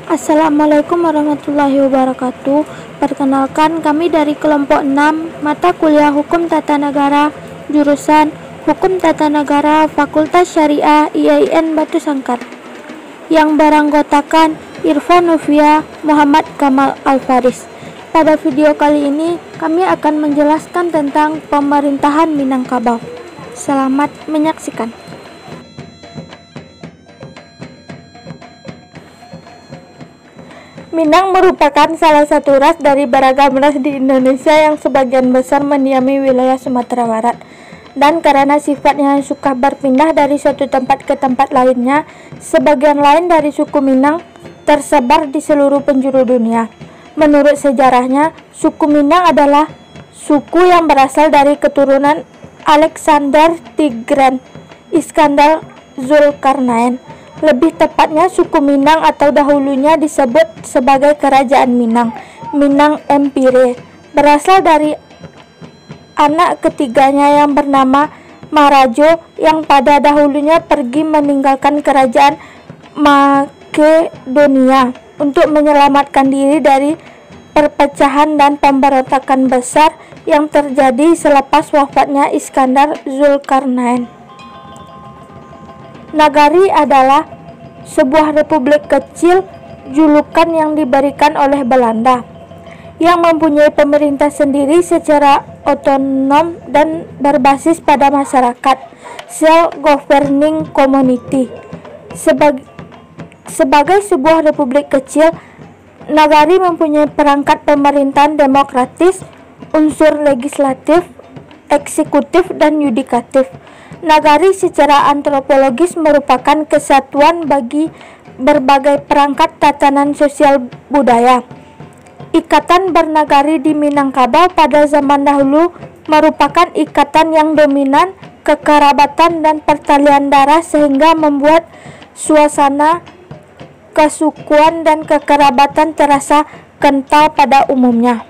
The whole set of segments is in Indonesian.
Assalamualaikum warahmatullahi wabarakatuh. Perkenalkan, kami dari kelompok 6 mata kuliah Hukum Tata Negara, jurusan Hukum Tata Negara, Fakultas Syariah IAIN Batu Sangkar, yang beranggotakan Irfan Nufia, Muhammad Kamal Al-Faris. Pada video kali ini, kami akan menjelaskan tentang pemerintahan Minangkabau. Selamat menyaksikan. Minang merupakan salah satu ras dari beragam ras di Indonesia yang sebagian besar mendiami wilayah Sumatera Barat. Dan karena sifatnya yang suka berpindah dari suatu tempat ke tempat lainnya, sebagian lain dari suku Minang tersebar di seluruh penjuru dunia. Menurut sejarahnya, suku Minang adalah suku yang berasal dari keturunan Alexander Tigran Iskandar Zulkarnain. Lebih tepatnya, suku Minang atau dahulunya disebut sebagai Kerajaan Minang, Minang Empire, berasal dari anak ketiganya yang bernama Marajo yang pada dahulunya pergi meninggalkan kerajaan Makedonia untuk menyelamatkan diri dari perpecahan dan pemberontakan besar yang terjadi selepas wafatnya Iskandar Zulkarnain. Nagari adalah sebuah republik kecil, julukan yang diberikan oleh Belanda, yang mempunyai pemerintah sendiri secara otonom dan berbasis pada masyarakat, self-governing community. Sebagai sebuah republik kecil, Nagari mempunyai perangkat pemerintahan demokratis, unsur legislatif, eksekutif, dan yudikatif. Nagari secara antropologis merupakan kesatuan bagi berbagai perangkat tatanan sosial budaya. Ikatan bernagari di Minangkabau pada zaman dahulu merupakan ikatan yang dominan, kekerabatan dan pertalian darah, sehingga membuat suasana kesukuan dan kekerabatan terasa kental pada umumnya.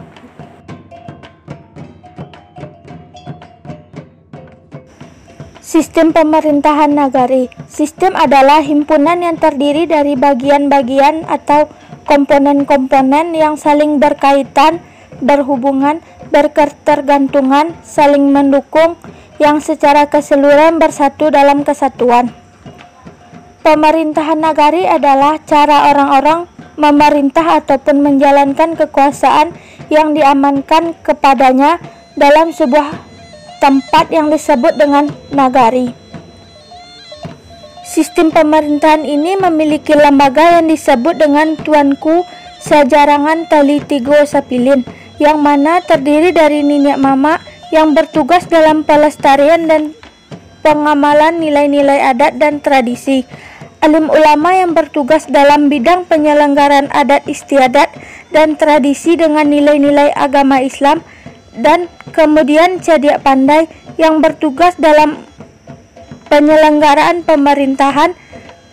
Sistem pemerintahan nagari. Sistem adalah himpunan yang terdiri dari bagian-bagian atau komponen-komponen yang saling berkaitan, berhubungan, berketergantungan, saling mendukung, yang secara keseluruhan bersatu dalam kesatuan. Pemerintahan nagari adalah cara orang-orang memerintah ataupun menjalankan kekuasaan yang diamankan kepadanya dalam sebuah tempat yang disebut dengan nagari. Sistem pemerintahan ini memiliki lembaga yang disebut dengan Tuanku Sajarangan Tali Tigo Sapilin, yang mana terdiri dari Niniak Mama yang bertugas dalam pelestarian dan pengamalan nilai-nilai adat dan tradisi, alim ulama yang bertugas dalam bidang penyelenggaraan adat istiadat dan tradisi dengan nilai-nilai agama Islam, dan kemudian Cadiak Pandai yang bertugas dalam penyelenggaraan pemerintahan,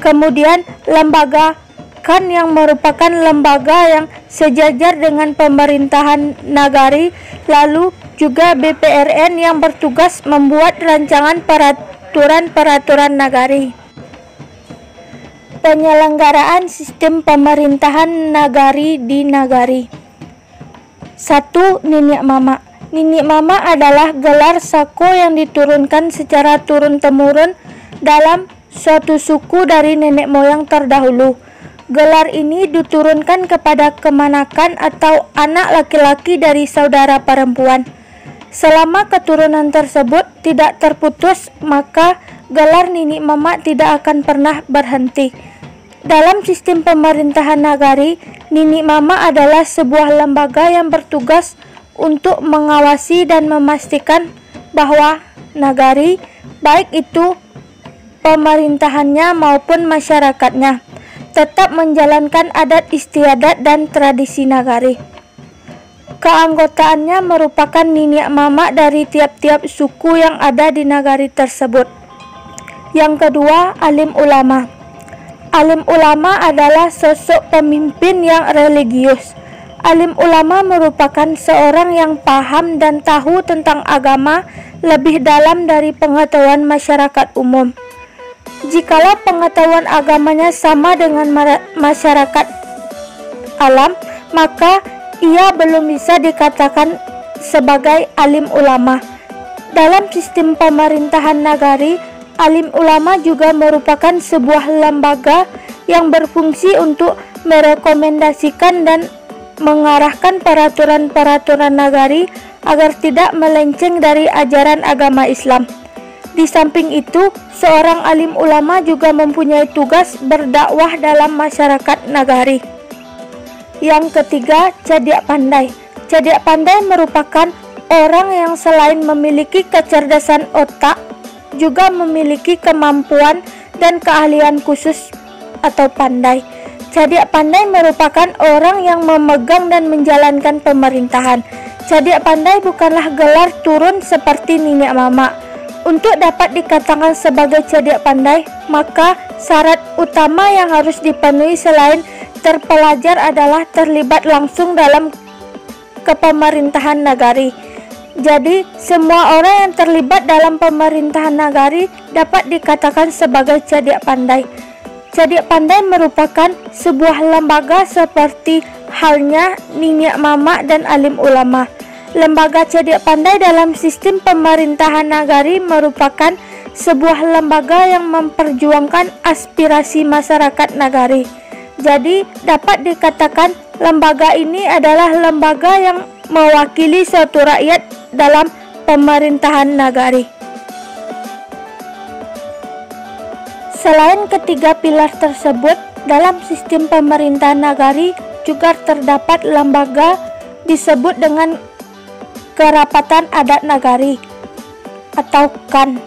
kemudian lembaga KAN yang merupakan lembaga yang sejajar dengan pemerintahan nagari, lalu juga BPRN yang bertugas membuat rancangan peraturan-peraturan nagari. Penyelenggaraan sistem pemerintahan nagari di nagari. 1. Niniak Mama. Niniak Mama adalah gelar sako yang diturunkan secara turun-temurun dalam suatu suku dari nenek moyang terdahulu. Gelar ini diturunkan kepada kemanakan atau anak laki-laki dari saudara perempuan. Selama keturunan tersebut tidak terputus, maka gelar Niniak Mama tidak akan pernah berhenti. Dalam sistem pemerintahan nagari, Niniak Mama adalah sebuah lembaga yang bertugas untuk mengawasi dan memastikan bahwa nagari, baik itu pemerintahannya maupun masyarakatnya, tetap menjalankan adat istiadat dan tradisi nagari. Keanggotaannya merupakan Niniak Mama dari tiap-tiap suku yang ada di nagari tersebut. Yang kedua, alim ulama. Alim ulama adalah sosok pemimpin yang religius. Alim ulama merupakan seorang yang paham dan tahu tentang agama lebih dalam dari pengetahuan masyarakat umum. Jikalau pengetahuan agamanya sama dengan masyarakat alam, maka ia belum bisa dikatakan sebagai alim ulama. Dalam sistem pemerintahan nagari, alim ulama juga merupakan sebuah lembaga yang berfungsi untuk merekomendasikan dan mengarahkan peraturan-peraturan nagari agar tidak melenceng dari ajaran agama Islam. Di samping itu, seorang alim ulama juga mempunyai tugas berdakwah dalam masyarakat nagari. Yang ketiga, cadiak pandai. Cadiak pandai merupakan orang yang selain memiliki kecerdasan otak, juga memiliki kemampuan dan keahlian khusus atau pandai. Cadiak pandai merupakan orang yang memegang dan menjalankan pemerintahan. Cadiak pandai bukanlah gelar turun seperti nenek mama. Untuk dapat dikatakan sebagai cadiak pandai, maka syarat utama yang harus dipenuhi selain terpelajar adalah terlibat langsung dalam kepemerintahan nagari. Jadi, semua orang yang terlibat dalam pemerintahan nagari dapat dikatakan sebagai cadiak pandai. Cadiak pandai merupakan sebuah lembaga seperti halnya nenek mama dan alim ulama. Lembaga cadiak pandai dalam sistem pemerintahan nagari merupakan sebuah lembaga yang memperjuangkan aspirasi masyarakat nagari. Jadi, dapat dikatakan lembaga ini adalah lembaga yang mewakili suatu rakyat dalam pemerintahan nagari. Selain ketiga pilar tersebut, dalam sistem pemerintahan nagari juga terdapat lembaga disebut dengan Kerapatan Adat Nagari atau KAN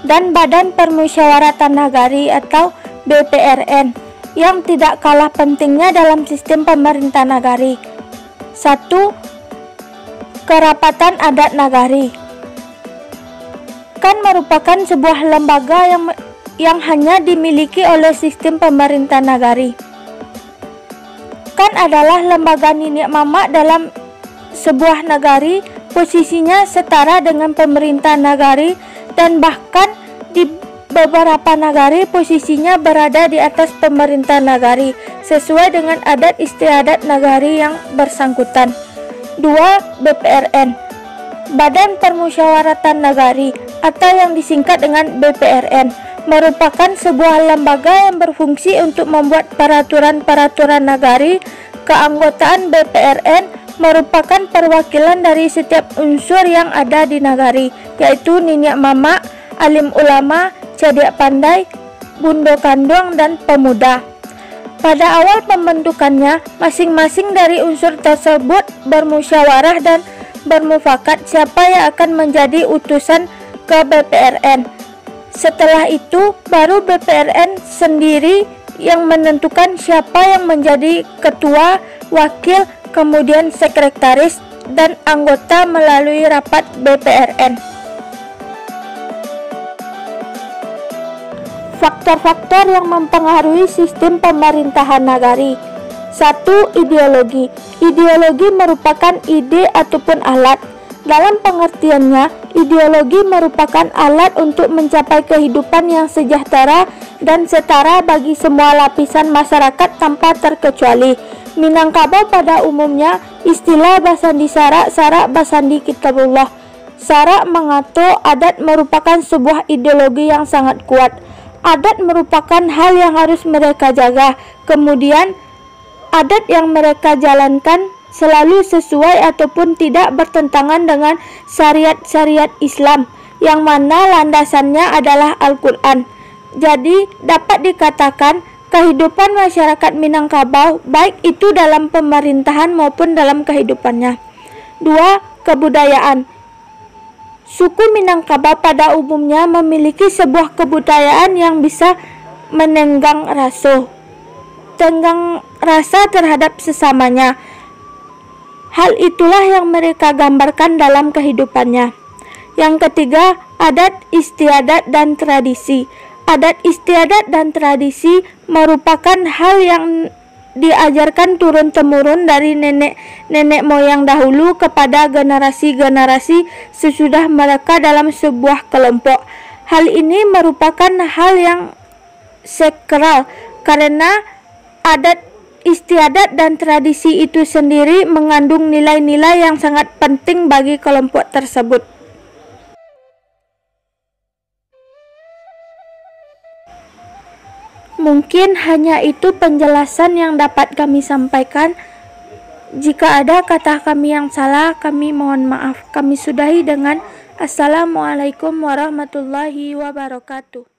dan Badan Permusyawaratan Nagari atau BPRN yang tidak kalah pentingnya dalam sistem pemerintah nagari. 1. Kerapatan Adat Nagari. KAN merupakan sebuah lembaga yang hanya dimiliki oleh sistem pemerintah nagari. KAN adalah lembaga nenek mama dalam sebuah nagari. Posisinya setara dengan pemerintah nagari dan bahkan di beberapa nagari posisinya berada di atas pemerintah nagari sesuai dengan adat istiadat nagari yang bersangkutan. 2. BPRN, Badan Permusyawaratan Nagari atau yang disingkat dengan BPRN, merupakan sebuah lembaga yang berfungsi untuk membuat peraturan-peraturan nagari. Keanggotaan BPRN merupakan perwakilan dari setiap unsur yang ada di nagari, yaitu nenek mama, alim ulama, cadiak pandai, bundo kandung, dan pemuda. Pada awal pembentukannya, masing-masing dari unsur tersebut bermusyawarah dan bermufakat siapa yang akan menjadi utusan ke BPRN. Setelah itu, baru BPRN sendiri yang menentukan siapa yang menjadi ketua, wakil, kemudian sekretaris dan anggota melalui rapat BPRN. Faktor-faktor yang mempengaruhi sistem pemerintahan nagari. 1. Ideologi. Ideologi merupakan ide ataupun alat. Dalam pengertiannya, ideologi merupakan alat untuk mencapai kehidupan yang sejahtera dan setara bagi semua lapisan masyarakat tanpa terkecuali. Minangkabau pada umumnya istilah basandi sarak, sarak basandi kitabullah. Sarak mengatur adat merupakan sebuah ideologi yang sangat kuat. Adat merupakan hal yang harus mereka jaga. Kemudian adat yang mereka jalankan selalu sesuai ataupun tidak bertentangan dengan syariat-syariat Islam yang mana landasannya adalah Al-Quran. Jadi dapat dikatakan kehidupan masyarakat Minangkabau baik itu dalam pemerintahan maupun dalam kehidupannya. 2. Kebudayaan. Suku Minangkabau pada umumnya memiliki sebuah kebudayaan yang bisa menenggang tenggang rasa terhadap sesamanya. Hal itulah yang mereka gambarkan dalam kehidupannya. Yang ketiga, adat istiadat dan tradisi. Adat istiadat dan tradisi merupakan hal yang diajarkan turun-temurun dari nenek moyang dahulu kepada generasi-generasi sesudah mereka dalam sebuah kelompok. Hal ini merupakan hal yang sakral karena adat Istiadat dan tradisi itu sendiri mengandung nilai-nilai yang sangat penting bagi kelompok tersebut. Mungkin hanya itu penjelasan yang dapat kami sampaikan. Jika ada kata kami yang salah, kami mohon maaf. Kami sudahi dengan Assalamualaikum warahmatullahi wabarakatuh.